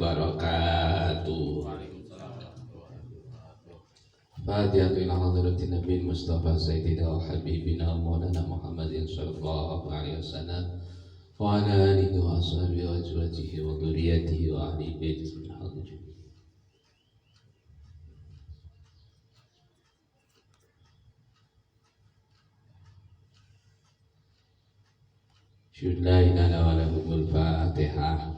wabarakatuh. Fatihatu ila hadratin Nabi Mustafa Sayyidina wa Habibina Maulana Muhammadin sallallahu alaihi wasallam wa ala alihi wa ashabihi wa azwajihi wa dzurriyyatihi wa ahli baitihi min hadhihi. La ilaha wa lahumul Fatihah.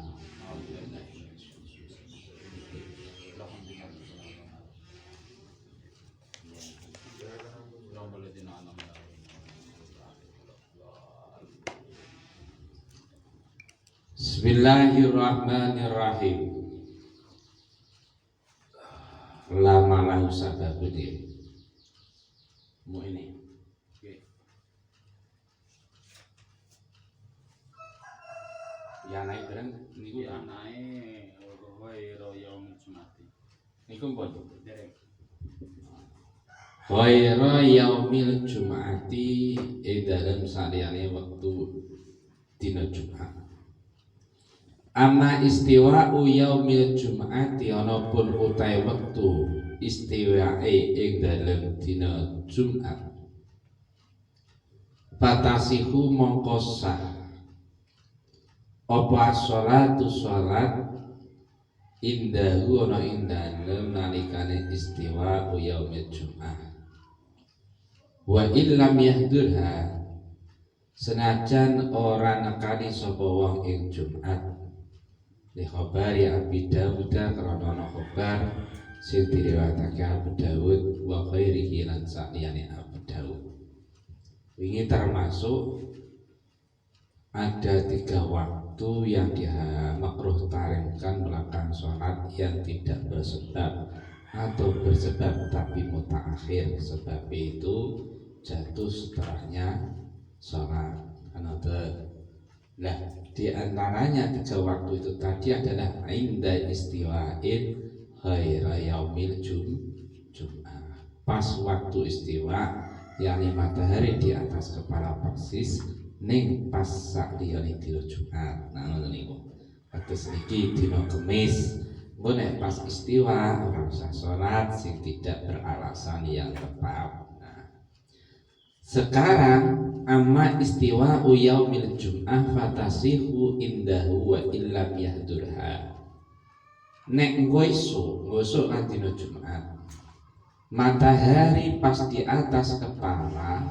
Bismillahirrahmanirrahim. Lama lahu sababudin. Mau ini. Ya naik barang niku ya naik ghairu yaumil jumati. Niku pun derek. Ghairu yaumil jumati dalam saliyane waktu dina Jumat. Amma istiwa'u yaumil jum'ati ana pun utahe wektu istiwae ing dalem dina Jumat. Fatasihu mongko sah apa sholatu sholat indahu ana ing dalem nalikane istiwa'u yaumil jum'ah. Wa illam yahdurha senajan ora nekani sapa wong ing Jumat. Li khabari Abi Dawud karena ana khabar sing diriwayatake Abu Dawud wa ghairihi lan saliyane Abu Dawud. Ini termasuk ada 3 waktu yang makruh tarimkan melakukan sholat yang tidak bersebab atau bersebab tapi mutaakhir. Sebab itu jatuh setelahnya sholat. Nah, di antaranya 3 waktu itu tadi adalah inda istiwa'in ghaira yaumil jum'ah. Pas waktu istiwa, yakni matahari di atas kepala persis ning pas sakliyane dina Jumat. Nah ngono niku. Kados niki dina Kamis, engko nek pas istiwa ora usah salat sing tidak beralasan yang tepat. Sekarang amma istiwa yaumil jum'ah fatasihu indahu wa illam yahdurha. Nek ngosok kan dina Jumat, matahari pas di atas kepala,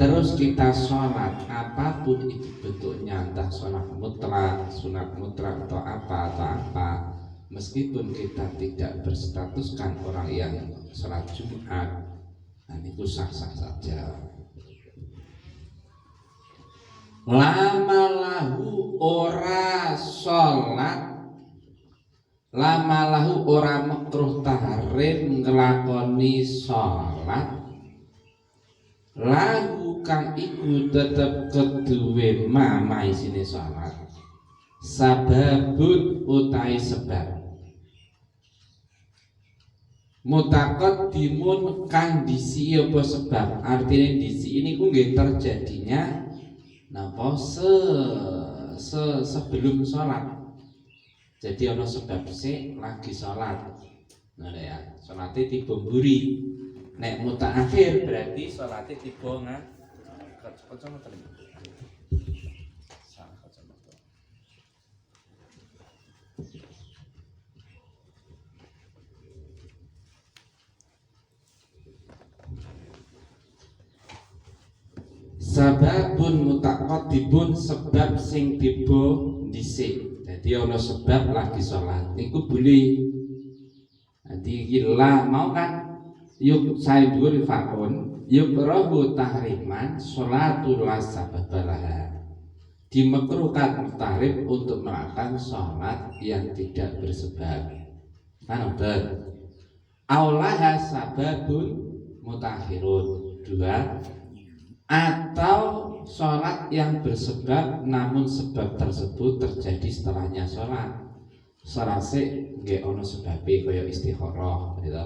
terus kita sholat apapun itu bentuknya, entah sholat mutlak, sunat mutlak atau apa, meskipun kita tidak berstatuskan orang yang sholat Jumat, nah itu sah-sah saja. Lama lahu ora sholat, lama lahu ora makruh tahrim ngelakoni sholat, lahu kang iku tetep keduwe mamai sini sholat, sababun utai sebab, mutaqaddimun kang disi apa sebab. Artinya disi ini ku nggih terjadinya napa sebelum sholat. Jadi ana sebab sik lagi sholat. Nah ya, sholatnya tiba mburi. Nek mutaakhir berarti sholatnya tiba kacamata. Sababun mutaqaddibun sebab sing tiba dhisik. Jadi ana sebab lagi sholat niku boleh. Nanti gila mau kan yuk saya dhuwur fakun yuk rabu tahriman sholatul sababalah. Dimakruhkan tahrim untuk melakukan sholat yang tidak bersebab. Kan betul. Aulaha sababun mutakhirun. 2 atau sholat yang bersebab namun sebab tersebut terjadi setelahnya sholat. Sholat sik nggih ana sebabe kaya istikharah gitu.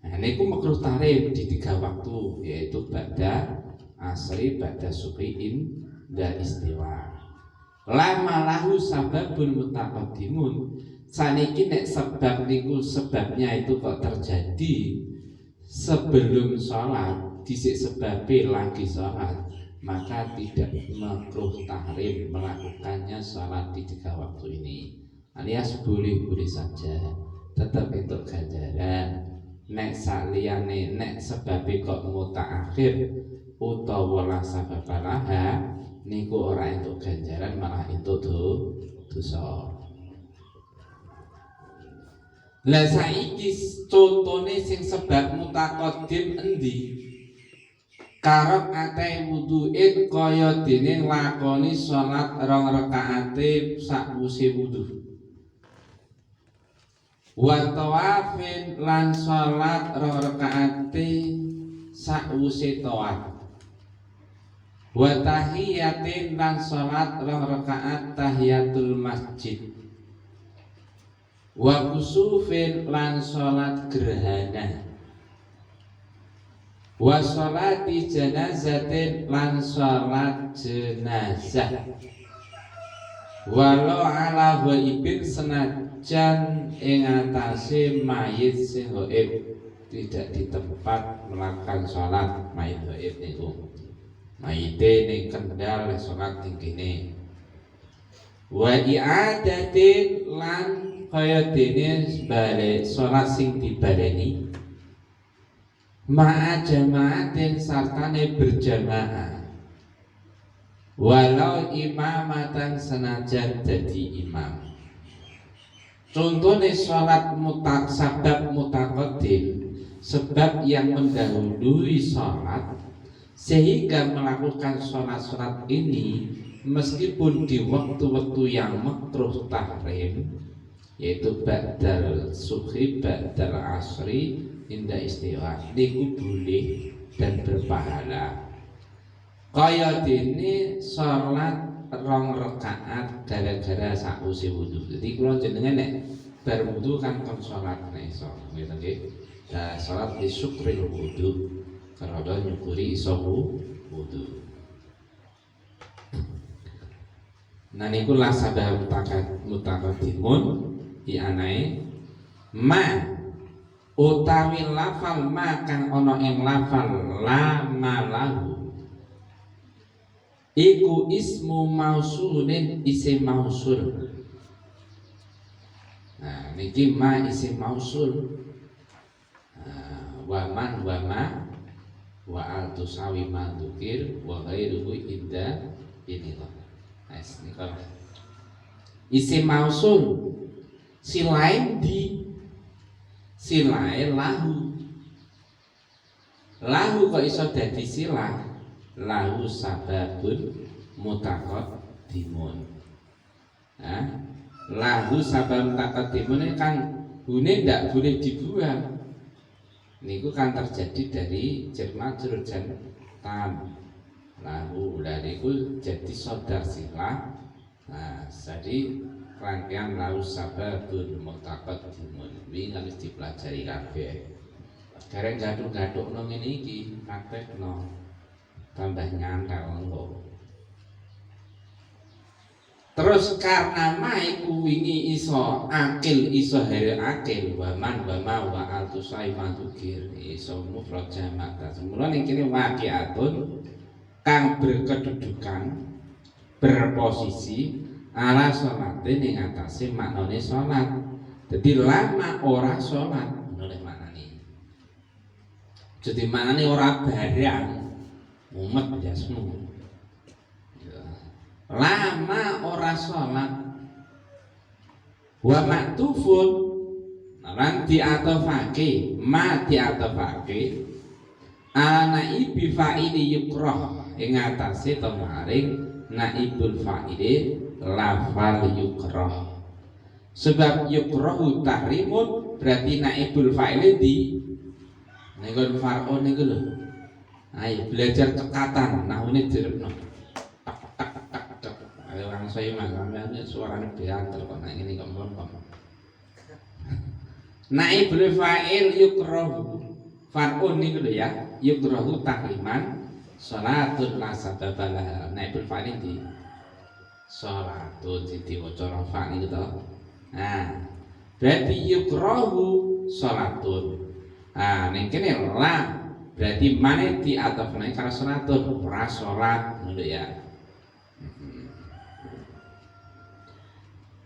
Nah niku makruh tahrim di 3 waktu, yaitu ba'da asri, ba'da subhiin dan istiwa. Lama lahu sababun mutaqaddimun Saniki nek sebab niku sebabnya itu kok terjadi sebelum sholat, dhisik sebabnya lagi sholat, maka tidak makruh tahrim melakukannya sholat di 3 waktu ini, alias boleh-boleh saja, tetap itu ganjaran. Nek saliyane nek sebabnya kok mutaakhir utawa la sababalaha niku ora entuk ganjaran, malah entuk dosa. Lah saiki contone sing sebab mutaqaddim endi? Karep ateh wudu'in kaya dene lakoni salat 2 rakaate sakwuse wudu. Wa tawafin lan salat 2 rakaate sakwuse tawaf. Wa tahiyatin lan salat 2 rakaat tahiyatul masjid. Wa kusufin lan salat gerhana. Wa salati janazatin lan salat jenazah. Walau ala ghaibin senajan ing atase mayit sing ghaib, tidak di tempat melakukan salat mayit ghaib niku. Mayite ning Kendal salat ning kene. Wa i'adatin lan kaya dene balik salat sing dibaleni ma'a jama'atin sartane berjamaah, walau imamatan senajan dadi imam. Contohnya salat sabab mutaqaddim, sebab yang mendahului salat sehingga melakukan salat-salat ini meskipun di waktu-waktu yang makruh tahrim, yaitu ba'dal subhi, ba'dal asri, inda istiwa, niku boleh dan berpahala. Kaya dene salat 2 rakaat gara-gara sakwise wudu. Jadi kula jenengan nek bar wudu kan kon salat nek iso, ngoten nggih. Nah, salat li syukril wudu, karena nyukuri iso wudu. Nah niku la sabab mutaqaddimun anae ma utawi lafal ma kang ana ing lafal la malahu iku ismu mausulin isim mausul. Nah niki ma isim mausul. Wa man wa ma wa al tusawi ma dzukir wa ghairuhu inda ini loh. Nice, isim mausul silain di silain lahu kok iso dadi silah, lahu sababun mutaqaddimun. Nah, lahu sababun mutaqaddimun ini kan gune ndak boleh dibuang. Niku kan terjadi dari jar majrur jan tam lahu, dari itu jadi sodar silah. Nah, jadi rangkaian lahu sababun mutaqaddimun iki harus dipelajari kabeh. Kareng gaduh-gaduhno ngene iki praktekno tambah nyantel engko. Terus karena maiku wingi iso akil iso here akil wa man wa ma wa altusai madukir iso mufrad jamak. Semula ning kene waqiatun kang berkedudukan berposisi ala salate ning atase maknane salat. Dadi lama ora salat oleh maknane. Jadi maknane ora barang mumet jasmu. Lama ora salat. Wa maktufun lan diatofake, ma diatofake anaibi fa'ili yukrah ing atase temaring naibul fa'ili lafal yukrah. Sebab yukrahu tahrimun berarti naibul fa'ili di nego far'un niku lho. Ayo belajar cekatan nahune direpno. Ayo orang saya mangane suarane beantel kok nek ngene kok mbon. Naibul fa'il yukrahu far'un niku lho ya. Yukrahu tahriman salatun la sababalah. Naibul fa'il di salatun diwaca rafa niku to. Nah, berarti yukrahu salatun. Ah ning kene la berarti mane di atofne karo salatun ora salat ngono ya.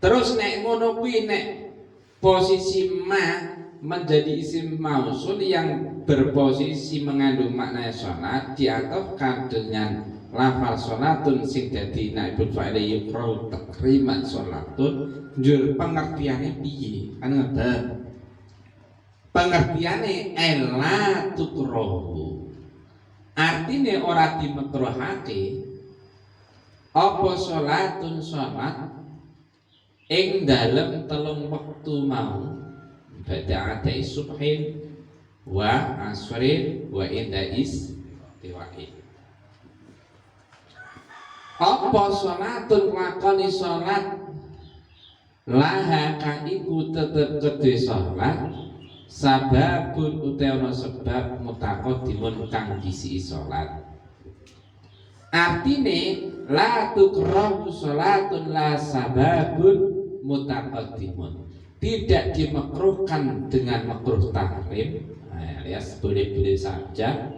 Terus nek ngono kuwi nek posisi ma menjadi isim mausul yang berposisi mengandung makna salat diatofkan dengan lafal salatun sing dadi naibul fa'il yukrahu takriman salatun njur pengertiane piye kan ngeten pengertiane ela tukrahu artine ora dimekruhake apa salatun salat ing dalem telung wektu mau bada'ata subhin wa asrin wa indais tiwa'in. Apa salatun lakoni salat laha kang iku tetep kedhe salat sababun utawa sebab mutaqaddimun kang disi salat. Artine la tukrahu salatun la sababun mutaqaddimun. Tidak dimakruhkan dengan makruh tahrim alias boleh-boleh saja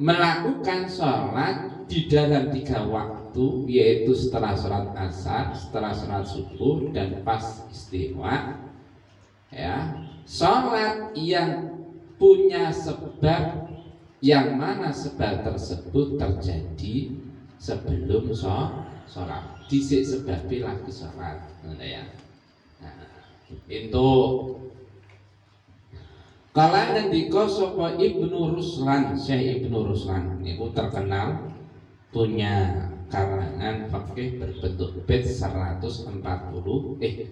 melakukan sholat di dalam 3 waktu yaitu setelah sholat asar, setelah sholat subuh dan pas istiwa ya sholat yang punya sebab yang mana sebab tersebut terjadi sebelum sholat dhisik sebabnya lagi sholat ya. Itu kala ngendika sapa Ibnu Ruslan, Syekh Ibnu Ruslan niku terkenal punya karangan fikih berbentuk bait 1040 bait.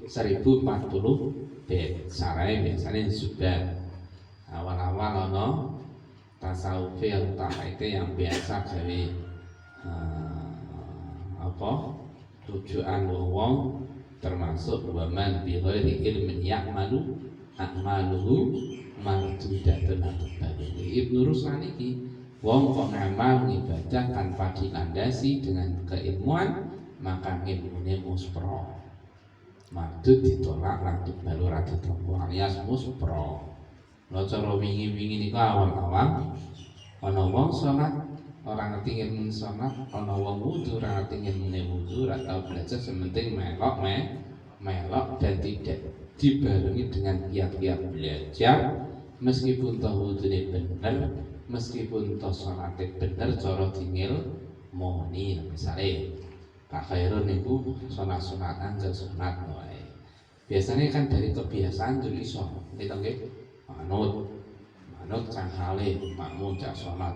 Sarae biasanya sudah awal-awal ana tasawuf yang biasa gawe rujukan wong termasuk waman bi ghairi ilmin ya'malu a'maluhu mardudatun atbari. Ibnu Ruslan iki wong kok ngamal ibadah tanpa dilandasi dengan keilmuan maka ilmune muspro mardud ditolak lan balu ra ditampa alias muspro. Lha cara wingi-wingi niku awal-awal ana wong salat ora ngerti ilmu salat, ana wong wudu ora ngerti ilmune wudu, ora tau belajar sementing melok dan tidak dibarengi dengan kiat-kiat belajar meskipun toh wudune bener, meskipun toh salate bener cara dingilmoni. Misale Pak Khairun niku salat-salatan ke sunat wae. Biasanya kan dari kebiasaan dulu iso nggih manut kang hale makmum cak salat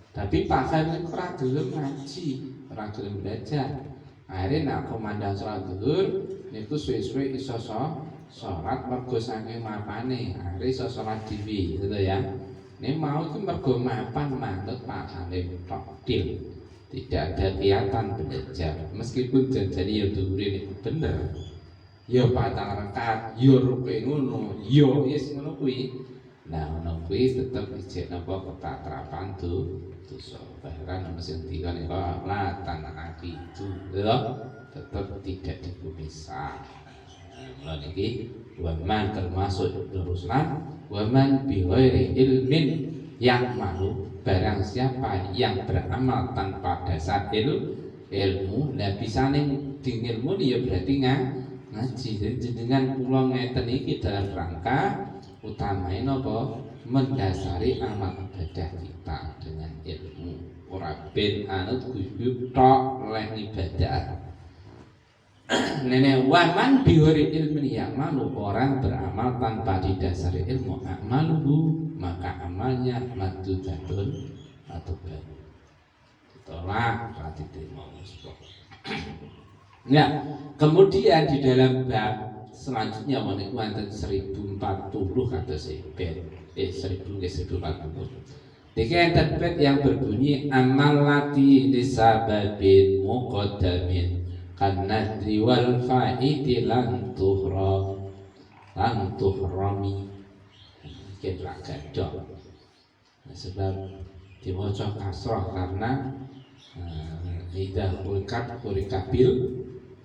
tapi Pak Khairun ora gelem ngaji, ora gelem belajar. Akhirnya nak komandan salat zuhur niku suwe-suwe iso salat mergo saking mapane. Akhirnya iso salat dhewe gitu ya. Ini mau itu mergo mapan manut Pak Halim Tokdil. Tidak ada kegiatan belajar meskipun janjane ya dhuwure niku bener. Ya patang rakaat, ya rupe ngono, ya wis ngono kuwi. Nah, ngono kuwi tetep ijek napa ketatrapan dosa. Bahkan mesin tiga niku la tanaki itu, lho, tetep tidak dipisah. Mulai niki waman termasuk Ibnu Ruslan, waman bi ghairi ilmin yang malu barang siapa yang beramal tanpa dasar ilmu, lah bisane dingilmu ya berarti ngaji. Jadi dengan kula ngeten iki dalam rangka utamain apa mendasari amal ibadah kita dengan ilmu, ora ben anut guyub tok leh ibadah. Nenek waman bihori ilmin ya'malu, orang beramal tanpa didasari ilmu, a'maluhu maka amalnya maddudatun atau baru ditolak berarti diterima. Ya, kemudian di dalam bab selanjutnya wonten wonten 1040 kata sebet 1040. Niki enten bait yang berbunyi amal lati lisababin muqaddamin kannadri wal fa'iti lan tuhrami. Kira gadok. Sebab diwaca kasrah karena lidah hurikabil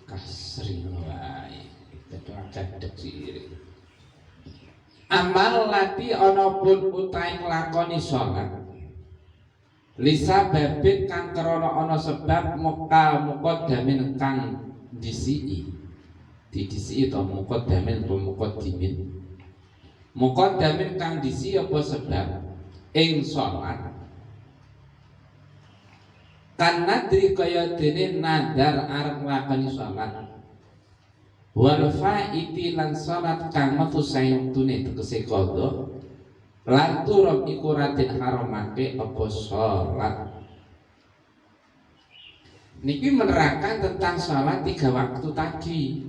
kasri wae. Gadok cedhek sirik. Amal lati ana pun utahe nglakoni salat lisa babit kang krana ana sebab muqaddamin kang didisiki to muqaddamin muqaddamin kang disi apa sebab ing salat kan nadri kaya dene nadar arep nglakoni salat wal faiti lan salat kang metu sayuktune tegese qadha lan turun iku raden haramake apa salat. Niki menerangkan tentang salat 3 waktu tadi,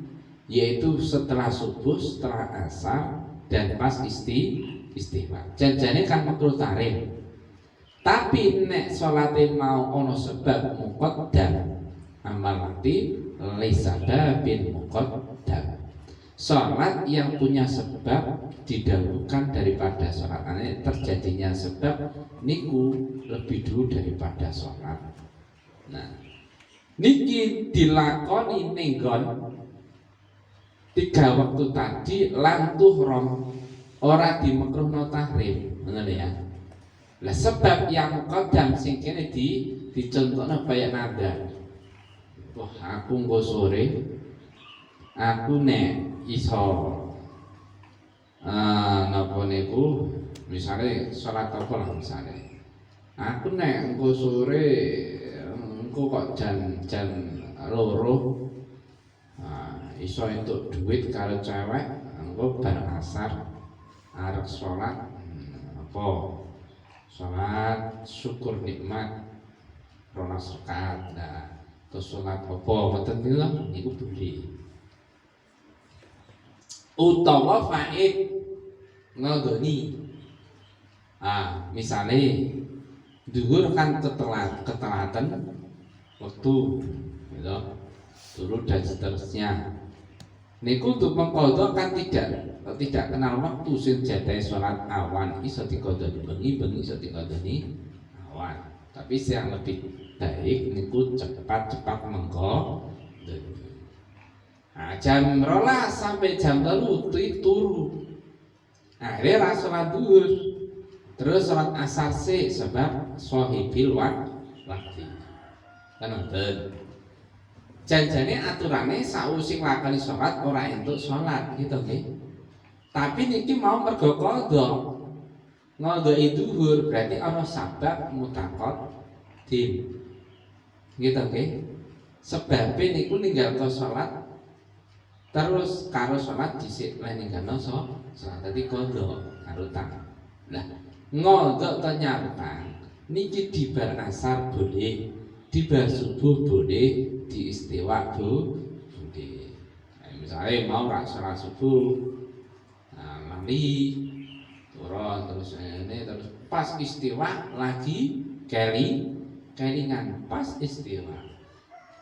yaitu setelah subuh, setelah asar, dan pas istighfar. Janjane kan makruh tarim. Tapi nek salate mau ono sebab muqaddam amal lati laisa babin muqaddam. Salat yang punya sebab didahulukan daripada salat. Terjadinya sebab niku lebih dulu daripada salat. Nah, niki dilakoni nenggon 3 waktu tadi lan tuhram ora dimekruhno tahrim, ngono ya. Lah sebab yang muqaddam sing kene dicontohno kaya nada. Wah, aku nggo sore aku nek iso napa niku misale salat apa lah misale. Aku nek engko sore engko kok jan loro iso entuk duit karo cewek engko bar asar arep salat apa salat syukur nikmat 12 rakaat. Nah, terus salat apa ngoten niku boleh. Utawa faid ngodoni. Misale dhuwur kan ketelatan waktu gitu, turun dan seterusnya. Niku untuk mengkodok kan tidak kenal waktu sing jatahe salat awan iso dikodoni bengi iso dikodoni awan. Tapi yang lebih baik niku cepat mengkodoni. Jam 12 sampai jam 3 turu. Akhirnya salat duhur. Terus salat asar sih sebab sohibil waktu. Kan ngoten. Janjane aturane sausi nglakoni salat ora entuk salat gitu nggih. Tapi niki mau mergo qadha. Ngodoi duhur berarti ana sabab mutaqaddim. Gitu nggih. Sebabe niku ninggalke salat terus karo salat dhisik lan ninggalno salat dadi qadha karutang. Lah ngodho to nyarutang niki di bar asar boleh, di bar subuh boleh, di istiwa boleh. Misalnya mau rak salat subuh lali turun terus ini terus pas istiwa lagi kelingan pas istiwa.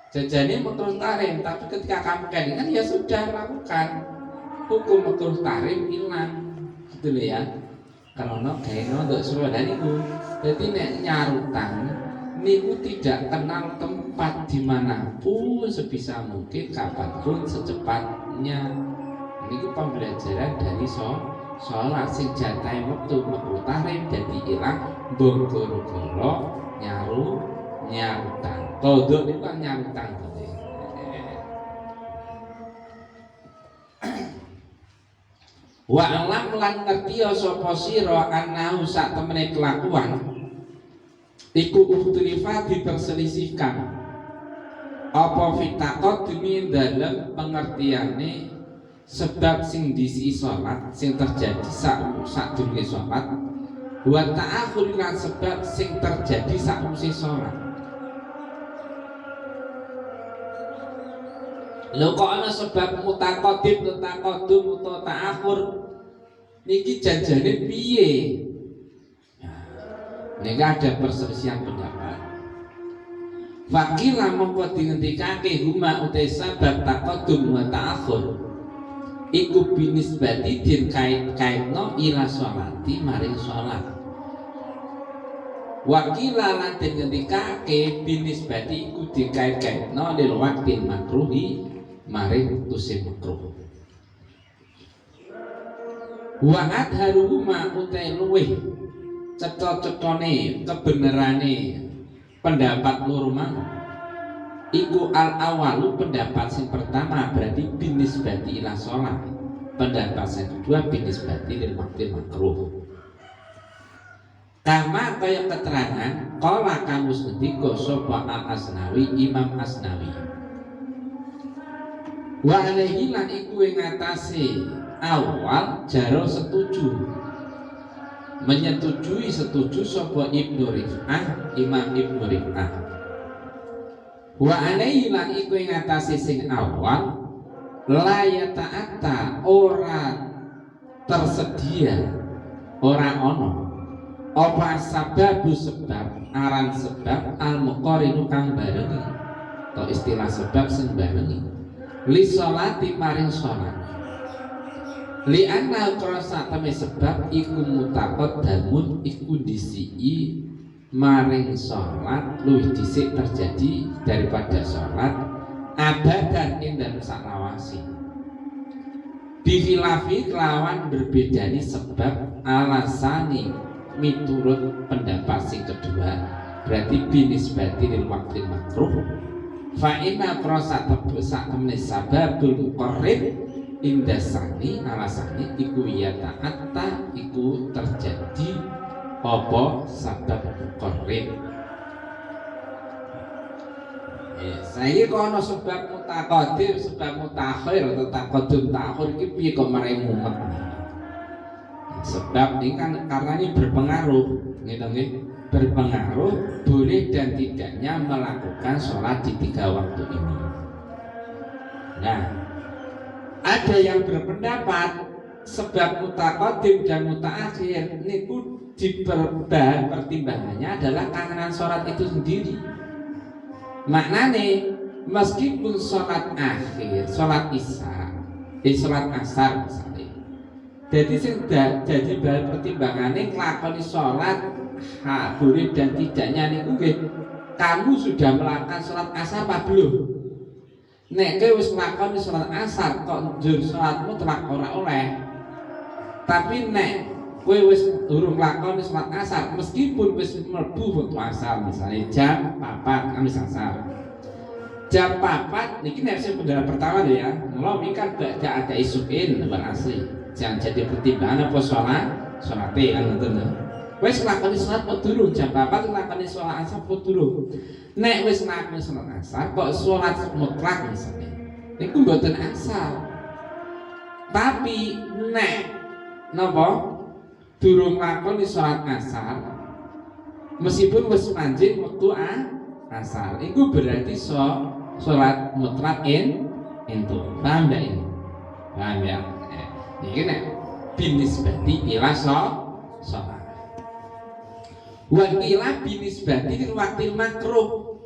Jajane makruh tahrim, tapi ketika kamu kelingan ya sudah lakukan. Hukum makruh tahrim hilang. Gitu loh ya. Karena kayaknya untuk suara niku. Jadi nek nyarutang niku tidak kenal tempat dimanapun sebisa mungkin kapanpun secepatnya. Niku pembelajaran dari sholat sing jatahe wektu makruh tahrim jadi hilang gara-gara nyarutang. Kodok itu kan nyarutang wa alam lan ngerti sapa sira annahu sak temene kelakuan iku ukhtulifa diperselisihkan apa fitaqat demi dalam pengertiane sebab sing disi salat sing terjadi sak durunge salat wa ta'akhur lan sebab sing terjadi sakwise salat. Lho kok ana sebab mutaqaddim, mutaqaddum, utawa ta'akhur niki janjane piye? Niki ada perselisihan pendapat. Fakila mongko dingendikake huma utai sebab taqaddum wa ta'akhur iku binisbati din kait-kaitno ila sholati maring sholat. Wakila lan dingendikake binisbati iku dikait-kaitno lil waqtin makruhi maring tuse makruh. Wa adharuhuma utai luweh cetha-cethane kebenerane pendapat loro mau iku al awalu pendapat yang pertama berarti binisbati ila sholat, pendapat yang kedua binisbati lil waqtil makruh. Kama kaya keterangan qala kamus ngendika sapa al Asnawi Imam Asnawi wa alaihi lan iku ing atase awal jaro menyetujui sapa Ibnu Rif'ah Imam Ibnu Rif'ah wa alaihi lan iku ing atase sing awal la yata'atta ora tersedia ora ono apa sababu sebab aran sebab al muqarinu kang barengi atau istilah sebab sing barengi li sholati maring sholat li anna krasa teme sebab iku mutaqaddamun iku disii maring sholat luwih dhisik terjadi daripada sholat abadan ing dalem saklawasi bihilafi kelawan berbedani sebab alasani miturut pendapat sing kedua berarti binisbati lil waqtil makruh fa inna prasa tebesak temne sababul muqarrib indasani alasani iku ya ta'atta iku terjadi apa sabab muqarrib. Saiki kono sebab mutaqaddim sebab mutakhir atau taqaddum ta'khir iki piye kok marai mumet. Sebab ini kan karena ini berpengaruh, berpengaruh boleh dan tidaknya melakukan sholat di 3 waktu ini. Nah, ada yang berpendapat sebab mutaqaddim dan mutaakhir ini pertimbangannya adalah kangenan sholat itu sendiri. Maknanya meskipun sholat akhir, sholat isya, sholat asar misalnya. Jadi jadi bahan pertimbangannya nglakoni sholat boleh dan tidaknya niku nggih kamu sudah melakukan sholat asar apa belum? Nek kowe wis nglakoni sholat asar kok njur sholatmu telak ora oleh. Tapi nek kowe wis durung nglakoni sholat asar meskipun wis mlebu waktu asar misalnya jam 4 kamis asar. Jam 4 niki nek sing pendapat pertama ya, mula kan gak ada isuin lebar asli. Jangan jadi pertimbangan apa sholatnya kan ngoten. Wis nglakoni sholat kok durung jam 4 nglakoni sholat asar kok durung. Nek wis nglakoni sholat asar kok sholat mutlak misalnya. Niku mboten asal. Tapi nek napa durung nglakoni sholat asar meskipun wis manjing wektu asar iku berarti sholat mutlak itu. Paham ndak ini? Paham ya? Ini nek binisbati ila sholat wa ila binisbati lil waqtil makruh.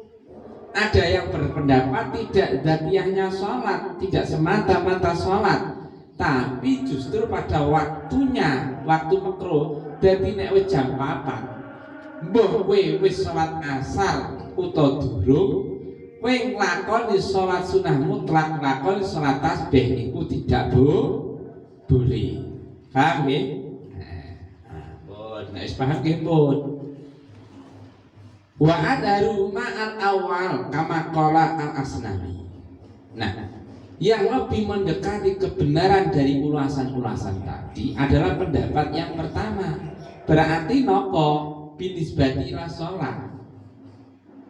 Ada yang berpendapat tidak dzatiyahnya sholat, tidak semata-mata sholat, tapi justru pada waktunya, waktu makruh. Dadi nek wis jam 4 mbah kowe wis sholat asar utawa durung kowe nglakoni sholat sunah mutlak, nglakoni sholat tasbih iku tidak boleh. Paham nggih? Nek wis paham nggih pun. Wa adaru ma'al awal kama qala al Asnawi. Nah, yang lebih mendekati kebenaran dari ulasan-ulasan tadi adalah pendapat yang pertama. Berarti nopo binisbati ila sholat.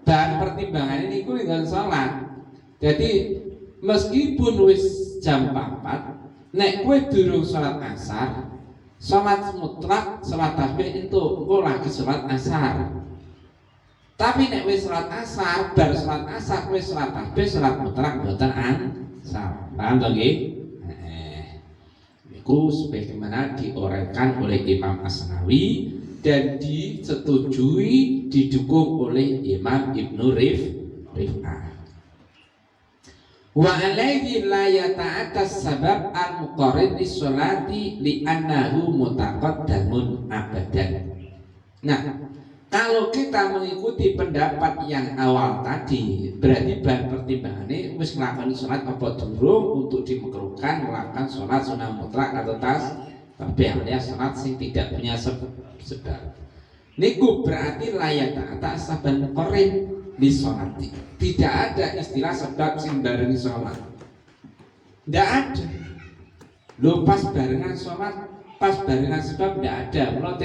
Dan pertimbangan ini ku dengan sholat. Jadi meskipun wis jam 4 nek kowe durung sholat asar, sholat mutlak, sholat tasbih itu engko lagi sholat asar. Tapi nek wis sholat asar, bar sholat asar kowe sholat tasbih, sholat mutlak mboten asar. Paham to nggih? Iku sebagaimana diuraikan oleh Imam Asnawi dan disetujui didukung oleh Imam Ibnu Rif'ah. Wa alaihi la yata'atas sabab al-muqarrid lis-sholati li'annahu mutaqaddamun abadan. Nah, kalau kita mengikuti pendapat yang awal tadi, berarti bahan pertimbangannya wis nglakoni sholat apa durung untuk dimekruhkan melakukan sholat sunah mutlak atau Tapi alias salat sing tidak punya sebab. Niku berarti layak tak saban korin di sholati. Tidak ada istilah sebab sing barengi sholat. Tidak ada. Lo pas barengan sholat, pas barengan sebab tidak ada. Kalau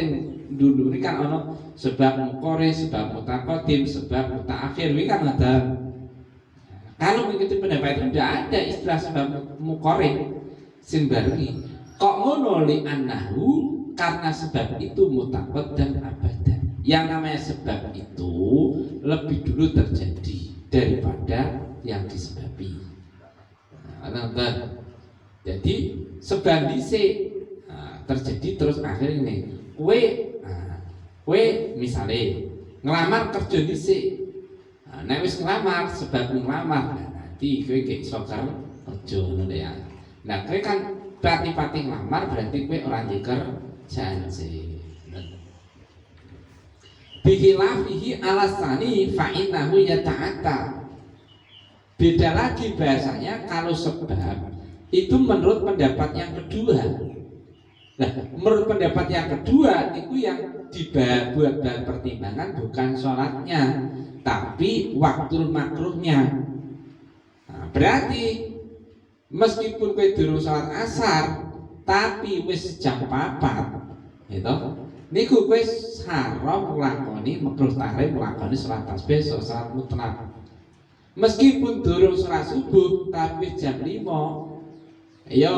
dulu ini kan ono sebab mukore, sebab mutakodim, sebab mutaakhir, ini kan ada. Kalau begitu pendapat itu tidak ada istilah sebab mukore sing barengi. Kok ngono li annahu, karena sebab itu mutakot dan abadan. Yang namanya sebab itu lebih dulu terjadi daripada yang disebabi. Jadi sebab dhisik terjadi terus akhirnya ini. Kue misalnya ngelamar kerja dhisik. Nek wis ngelamar sebab ngelamar nanti kue gak iso kerja ngono ya. Nah kue kan pati-pati ngelamar berarti kue orang jeker janji. Bihilafihi alasani fa'innahu yata'atta. Beda lagi bahasanya kalau sebab itu menurut pendapat yang kedua. Nah, menurut pendapat yang kedua itu yang dibuat bahan pertimbangan bukan sholatnya, tapi waktu makruhnya. Nah, berarti meskipun kowe durung sholat asar, tapi wis jam 4, gitu. Niku kowe haram nglakoni makruh tahrim nglakoni sholat tasbih, sholat mutlak. Meskipun durung sholat subuh, tapi jam 5, ya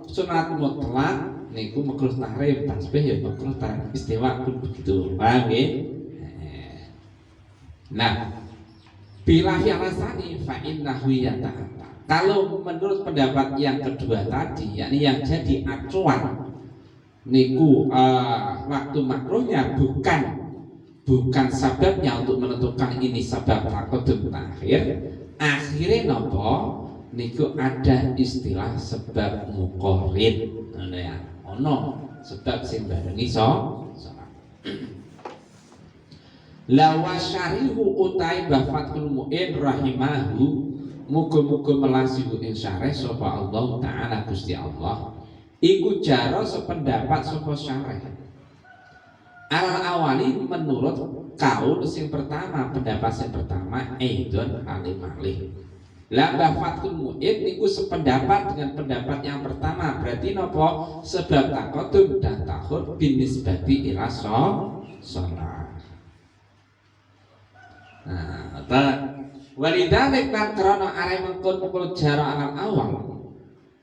sunat mutlak niku makruh tahrim tasbih ya makruh tahrim istiwa pun begitu. Paham nggih? Nah, bila alasani fa innahu yata'atta. Kalau menurut pendapat yang kedua tadi, yakni yang jadi acuan niku waktu makruhnya bukan sebabnya untuk menentukan ini sebab taqaddum ta'khir. Akhirnya nopo niku ada istilah sebab muqarrid. Ngono ya. Ono sebab sing barengi salat. Lawa syarihu utai bafatul mu'in rahimahu, muga-muga melasihu ing syarih sapa Allah taala Gusti Allah. Iku jaro sependapat sapa syarih. Awali menurut kaul sing pertama, pendapat sing pertama aidon alim. Lah bafatul mu'in niku sependapat dengan pendapat yang pertama. Berarti nopo sebab taqaddum dan ta'khur binisbati ila shalah. Nah, walidalik lan krana are mengkon jara alam awal.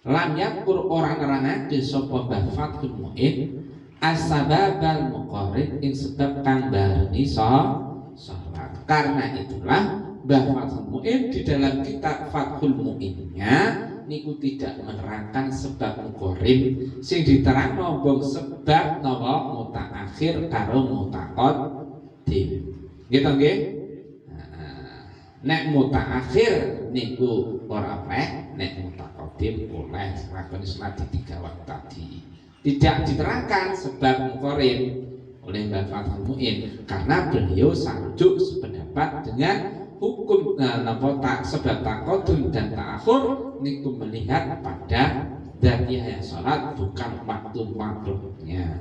Lam yakur orang nerangake sapa bafatul mu'in as-sababal muqarrid ing sebab kang barengi salat. Karena itulah Fathul Mu'in di dalam kitab Fathul Mu'innya niku tidak menerangkan sebab muqarrid sing diterangno wong sebab nawa mutaakhir karo mutaqaddim. Gitu nggih? Nek mutaakhir niku ora oleh, nek mutaqaddim oleh lakoni salat di 3 waktu tadi. Tidak diterangkan sebab muqarrid oleh Mbah Fathul Mu'in karena beliau sarujuk sependapat dengan hukum sebab taqaddum dan ta'khur niku melihat pada dzatiyah salat bukan waktu makruhnya.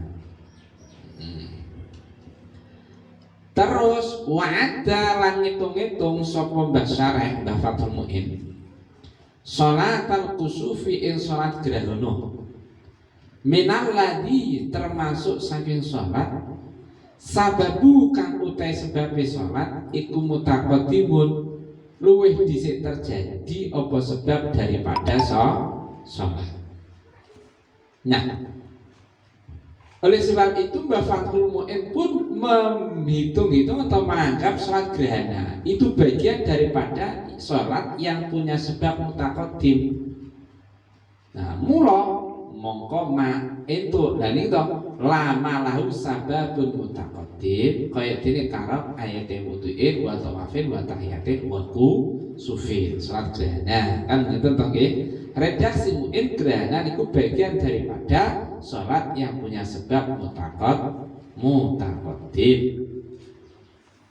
Terus wa'ada lan ngitung-ngitung sapa Mbah Syarih Mbah Fathul Mu'in sholatal kusufi ing salat grahana minal ladhi termasuk saking salat sababu kang utai sebabe salat iku mutaqaddimun luwih dhisik terjadi apa sebab daripada salat. Nah, oleh sebab itu Mbah Fathul Mu'in pun menghitung-hitung atau menganggap salat gerhana itu bagian daripada salat yang punya sebab mutaqaddim. Nah, mula mongko itu dan itu lama lahu sababun mutaqaddim kaya dene karep ayat wudu'in wa tawafin wa tahiyatin wa kusufin salat gerhana kan itu nggih. Redaksi Mu'in gerhana niku bagian daripada salat yang punya sebab mutaqaddim.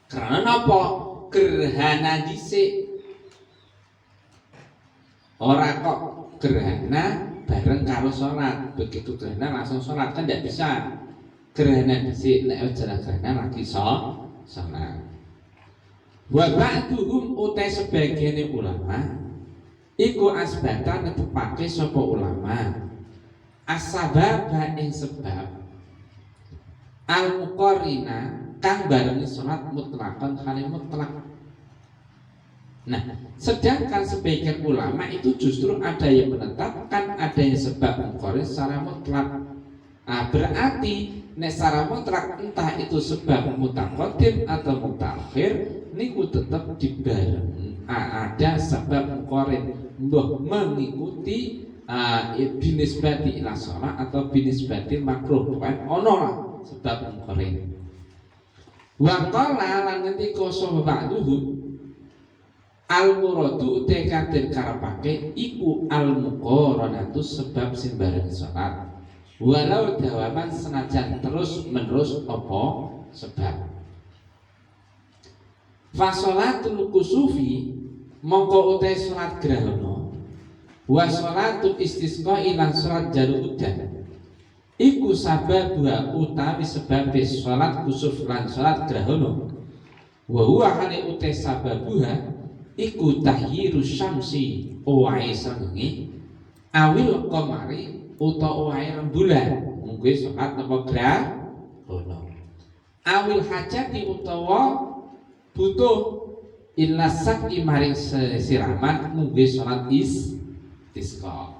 Karena napa? Gerhana dhisik ora kok gerhana bareng karo sholat. Begitu gerhana langsung sholat, kan tidak bisa. Gerhana dhisik nek ora gerhana lagi sholat. Wa ba'duhum utai sebagian ulama iku asbata netepake sapa ulama asbaba ing sebab al-muqarrina kang barengi sholat mutlakon hale mutlak. Nah, sedangkan sebagian ulama itu justru ada yang menetapkan adanya sebab muqarrin secara mutlak. Berarti nek secara mutlak entah itu sebab mutaqaddim atau mutaakhir niku tetap dibareng ada sebab muqarrin mbah mengikuti binisbati ila shalah atau binisbati makruh bukan ono lah sebab muqarrin. Wa qala lan ngendika sapa ba'duhu al-muradu tekadir karepake iku al-muqaranatu sebab sing bareng salat walau dawaman senajan terus menerus apa sebab. Fa sholatul kusufi mongko utai salat grahana wa sholatul istisqa lan salat jalu udan iku sababa utawi sebab salat kusuf lan salat grahana wa huwa hale utai sababuha iku tahyiru syamsi owahe srengenge awil qamari utawa owahe rembulan mungkin salat napa grahana awil hajati utawa butuh illa sak'i maring siraman mungkin salat istisqa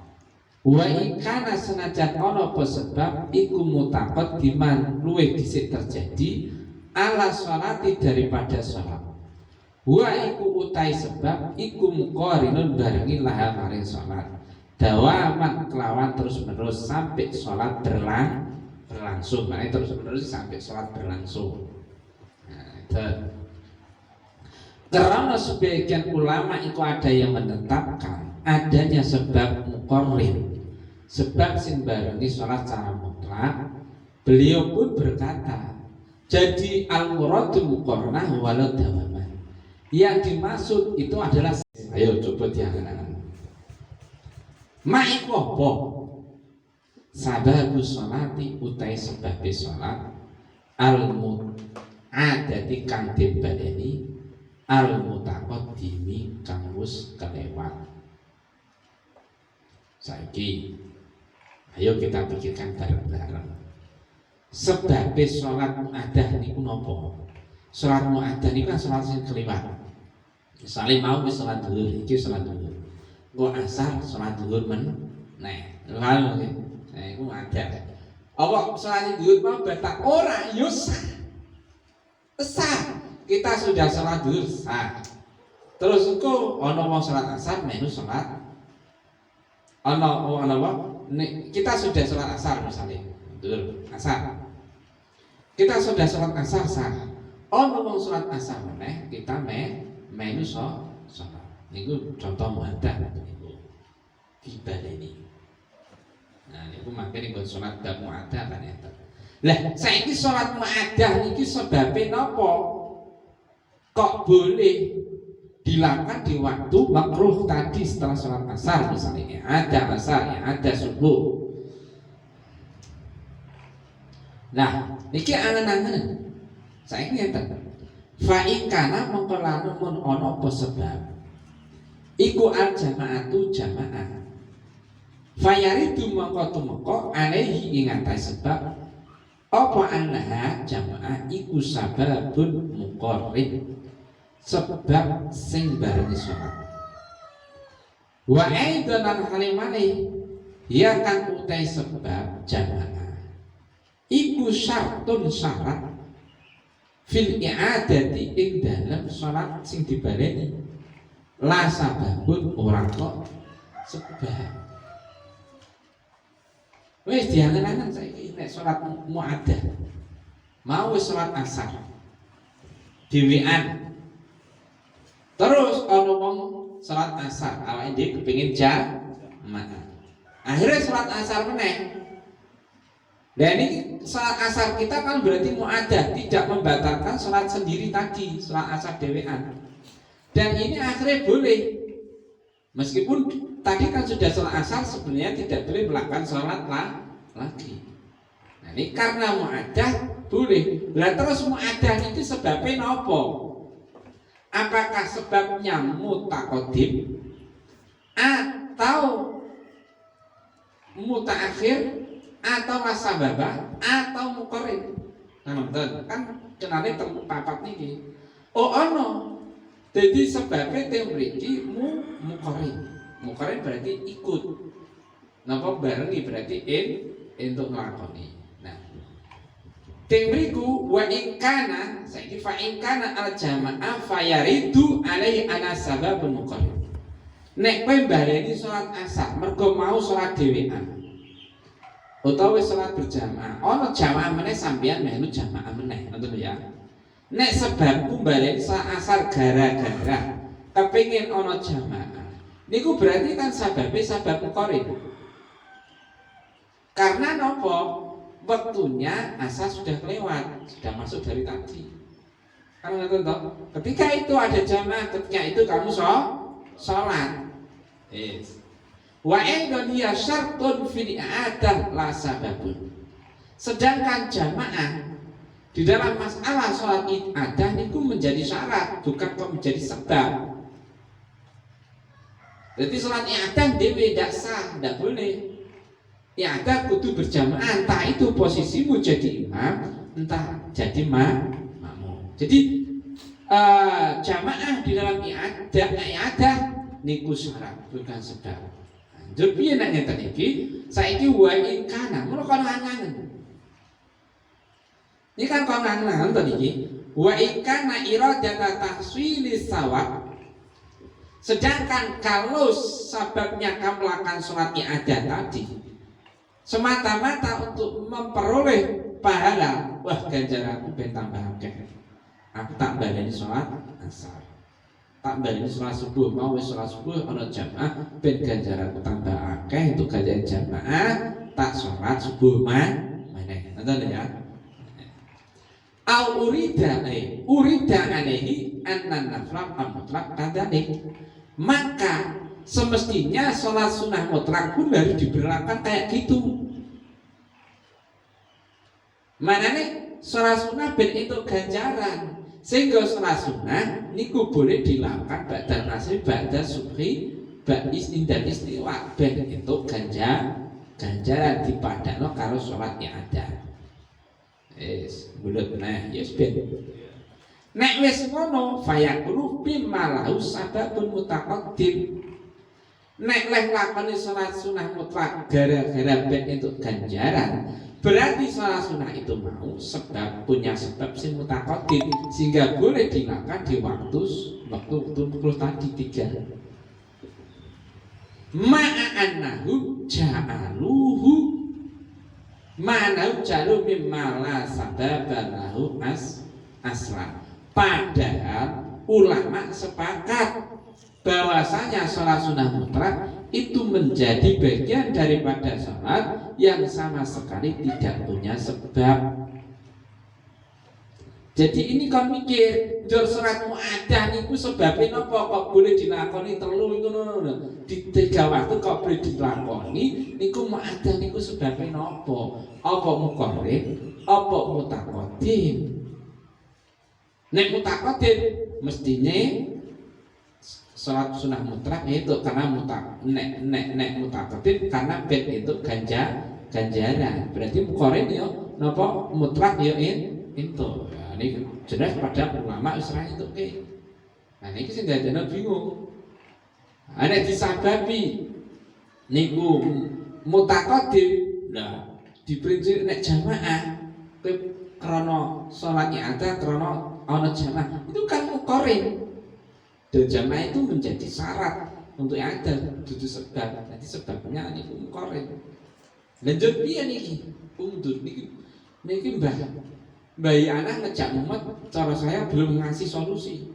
wa ikana senajan ana apa sebab iku mutaqaddiman luwih dhisik terjadi ala sholati daripada salat wa iku utai sebab iku muqarinun barengi laha maring salat dawaman kelawan terus menerus sampai salat berlangsung. Makanya terus menerus sampai salat berlangsung. Nah, itu karena sebagian ulama itu ada yang menetapkan adanya sebab muqarrin, sebab sing barengi salat secara mutlak. Beliau pun berkata, jadi al-muradul muqarnah walau dawaman. Yang dimaksud itu adalah, ayo coba diangan-angan. Ma'iku apa? Sababu sholati utai sebabe sholat al-mu'adati kang dibadani al-mutaqaddimi kang wis kelewat. Saiki ayo kita pikirkan bareng-bareng. Sebabe sholat mu'adah niku napa? Sholat mu'adah niku kan sholat sing kelewat. Misalnya mau wis sholat zuhur, iki sholat zuhur. Engko asar sholat zuhur meneh. Lalu iku ada. Apa sholat zuhur mau batal ora yo sah. Sah. Kita sudah sholat zuhur sah. Terus engko ana wong sholat asar melu sholat. Ana kita sudah sholat asar misalnya. Zuhur, asar. Kita sudah sholat asar sah. Ana wong sholat asar meneh kita melu sholat. Niku contoh muaddah niku. Dibadani. Nah niku mangke niku sholat bab muaddah kan enten. Lah saiki sholat muaddah niki sebabe napa? Kok boleh dilakukan di waktu makruh tadi setelah sholat asar misalnya ada asar ya ada subuh. Nah niki angen-angen. Saiki ngeten. Fa ikana mongko lamun ana apa sebab iku al jamaatu jamaah fayaridu mongko tumeka alaihi ing atas sebab apa annaha jamaah iku sababun muqarrin sebab sing barengi sholat wa aidan al halimani ya kan utai sebab jamaah iku syartun syarat fil i'adati ing dalam sholat sing dibaleni la sababun ora kok sebab. Wis diangen-angen saiki nek sholat muaddah mau wis sholat asar dhewean terus ana wong sholat asar awake dhewe kepengin jamaah akhirnya sholat asar meneh. Dan ini sholat asar kita kan berarti mu'adah, tidak membatalkan sholat sendiri tadi, sholat asar dewean. Dan ini akhirnya boleh. Meskipun tadi kan sudah sholat asar, sebenarnya tidak boleh melakukan sholat lagi. Nah, ini karena mu'adah boleh. Lah terus mu'adah itu sebabnya apa? Apakah sebabnya mutaqaddim atau mutaakhir atau masababah atau muqarrib? Nah, kan kenane papat niki. Oh ono. Jadi sebabnya teng mriki muqarrib. Muqarrib berarti ikut. Napa barengi berarti untuk nglakoni. Nah, teng mriku wa in kana saiki fa in kana al jamaah fayaridu alaihi ana sababun muqarrib. Nek kowe mbaleni salat asar mergo mau salat dhewean utawa salat berjamaah, ana jamaah meneh sampeyan melu jamaah meneh, ngoten ya. Nek sebabku mbaleni salat asar gara-gara kepengin ana jamaah, niku berarti kan sababe sabab muqarrib. Karena nopo? Waktunya asar sudah kelewat, sudah masuk dari tadi. Kan ngoten toh? Ketika itu ada jamaah, ketika itu kamu sholat. Yes. Wa Indonesia syartun fil i'adah la sababun. Sedangkan jamaah di dalam masalah sholat i'adah niku menjadi syarat, bukan kok menjadi sebab. Jadi sholat i'adah dhewe ndak sah, ndak boleh. I'adah kudu berjamaah, entah itu posisimu jadi imam, entah jadi makmum. Jadi jamaah di dalam i'adah niku syarat, bukan sebab. Njur piye nek ngeten iki? Saiki wa in kana, mun kono angen. Iki kan kono angen to iki. Wa in kana iradata tahsilis sawab. Sedangkan kalau sebabnya kamu melakukan sholat i'adah tadi semata-mata untuk memperoleh pahala, wah ganjaranku ben tambah akeh. Aku tak baleni sholat asar. Tak baleni sholat subuh, mau wis sholat subuh ana jamaah ben ganjaranku tambah akeh untuk ganjaran jamaah, tak sholat subuh maneh. Ngoten ya. Au urida alaihi annan nafla mutlaq kadalik. Maka semestinya sholat sunnah mutlak pun harus diberlakukan kayak gitu. Mana nih sholat sunnah ben itu ganjaran, sehingga sholat sunnah niku boleh dilakukan ba'da nasri, ba'da subhi, ba'da dan istiwa ben itu ganjaran dipadakno kalau sholatnya ada. Yes, bulat nah yes ben. Nek wis ngono fayaqulu bimalahu sababun mutaqaddim. Nek leh lakoni sholat sunnah mutlak gara-gara ben itu ganjaran, berarti sholat sunnah itu mau punya sebab sing mutaqaddim sehingga boleh dilakukan di waktu tadi 3. Ma'annahu ja'aluhu ma'anahu ja'alu mimma la sababalahu aslan. Padahal ulama sepakat bahwasanya sholat sunnah mutlak itu menjadi bagian daripada sholat yang sama sekali tidak punya sebab. Jadi ini kan mikir, jor sholat mu'adah niku sebabnya apa kok boleh dilakoni telu itu di 3 waktu kok boleh dilakoni niku mu'adah niku sebabnya apa muqarrib, apa mutaqaddim. Nek mutaqaddim mestinya sholat sunnah mutlak itu karena nek mutaqaddim karena ben itu ganjaran. Berarti muqarrib yo napa mutlak yo itu. Ya, ini jelas pada ulama Israel itu ke. Nah ini sing dadekno bingung. Nek disababi niku mutaqaddim lah diprinci nek jamaah krana sholatnya ada krana ana jamaah itu kan muqarrib. Dan jamaah itu menjadi syarat untuk yang ada, dudu sebab. Nanti sebabnya niku muqarrib. Lanjut piye niki? Undur niki Mbah anak ngejak umat, cara saya belum ngasih solusi.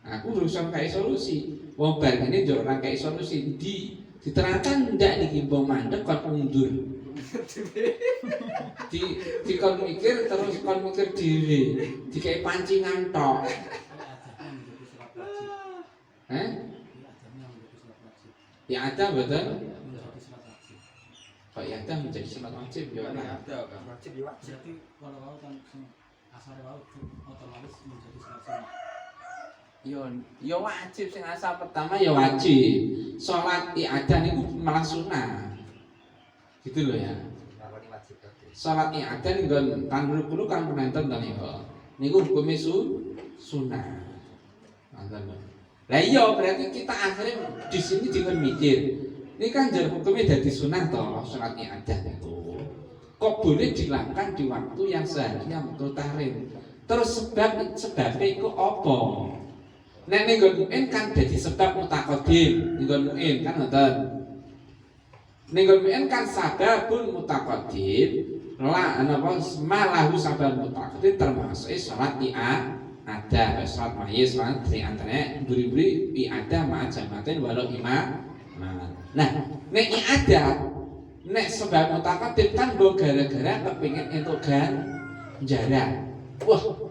Aku berusaha kayak solusi. Wong bar ngene njur ora kayak solusi. Diterangkan ndak niki mbok mandek kon undur. di kon mikir terus kon mikir dhewe. Dikai pancingan tok. i'adah betul. Kok i'adah menjadi salat wajib ya ora. Wajib ya wajib. Jadi kalau kan asal otomatis menjadi salat sunat. Ya wajib sing asal pertama ya wajib. Salat i'adah niku malah sunah. Gitu loh ya. Wajib berarti. Salat i'adah nggon tandur kulo kan penenten to niku. Niku hukume sunah. Ngoten lho. Lah iya berarti kita akhirnya di sini jangan mikir. Ini kan jar hukumnya dadi sunah toh salat i'adah niku. Kok boleh dilakukan di waktu yang seharusnya mutahrim. Terus sebabnya itu apa? Nek ning nggon muin kan dadi sebab mutaqaddim, ning nggon muin kan ngoten. Ning nggon muin kan sababun mutaqaddim, la napa malahu sabab mutaqaddim termasuk salat i'adah, salat mayit, salat di antara buri-buri i'adah ma'a jamaatin walau imam. Nah, nek i'adah nek sebab mutaqaddim kan mbok gara-gara kepengin entuk ganjaran. Wah,